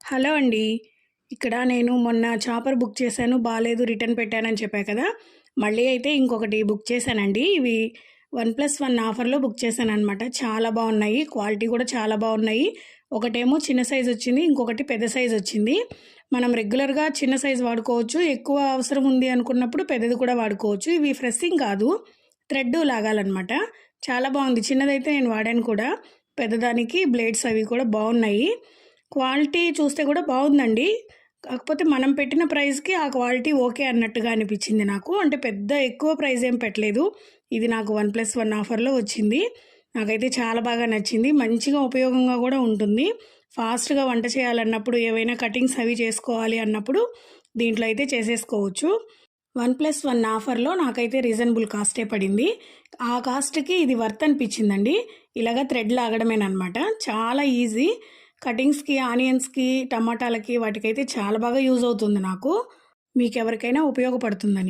Hello అండి. ఇక్కడ నేను మొన్న చాపర్ బుక్ చేశాను. బాలేదు, రిటర్న్ పెట్టానని చెప్పా కదా! మళ్ళీ అయితే ఇంకొకటి బుక్ చేశానండి. ఇవి 1+1 ఆఫర్‌లో బుక్ చేశాననమాట. చాలా బాగున్నాయి. క్వాలిటీ కూడా చాలా బాగున్నాయి. ఒకటేమో చిన్న సైజ్ వచ్చింది. ఇంకొకటి పెద్ద సైజ్ వచ్చింది. మనం రెగ్యులర్‌గా చిన్న సైజ్ వాడుకోవచ్చు. ఎక్కువ అవసరం ఉంది అనుకున్నప్పుడు పెద్దది కూడా వాడుకోవచ్చు. ఇవి ఫ్రెస్సింగ్ కాదు. థ్రెడ్ లాగాలనమాట. చాలా బాగుంది. చిన్నదైతే నేను వాడాను కూడా. పెద్దదానికి బ్లేడ్స్ అవి కూడా బాగున్నాయి. క్వాలిటీ చూస్తే కూడా బాగుందండి. కాకపోతే మనం పెట్టిన ప్రైస్‌కి ఆ క్వాలిటీ ఓకే అన్నట్టుగా అనిపించింది నాకు. అంటే పెద్ద ఎక్కువ ప్రైస్ ఏం పెట్టలేదు. ఇది నాకు 1+1 ఆఫర్‌లో వచ్చింది. నాకైతే చాలా బాగా నచ్చింది. మంచిగా ఉపయోగంగా కూడా ఉంటుంది. ఫాస్ట్‌గా వంట చేయాలన్నప్పుడు, ఏవైనా కటింగ్స్ అవి చేసుకోవాలి అన్నప్పుడు దీంట్లో అయితే చేసేసుకోవచ్చు. 1+1 ఆఫర్‌లో నాకైతే రీజనబుల్ కాస్టే పడింది. ఆ కాస్ట్‌కి ఇది వర్త్ అనిపించిందండి. ఇలాగ థ్రెడ్ లాగడమేననమాట. చాలా ఈజీ. కటింగ్స్‌కి, ఆనియన్స్‌కి, టమాటాలకి వాటికైతే చాలా బాగా యూజ్ అవుతుంది నాకు. మీకెవరికైనా ఉపయోగపడుతుందని.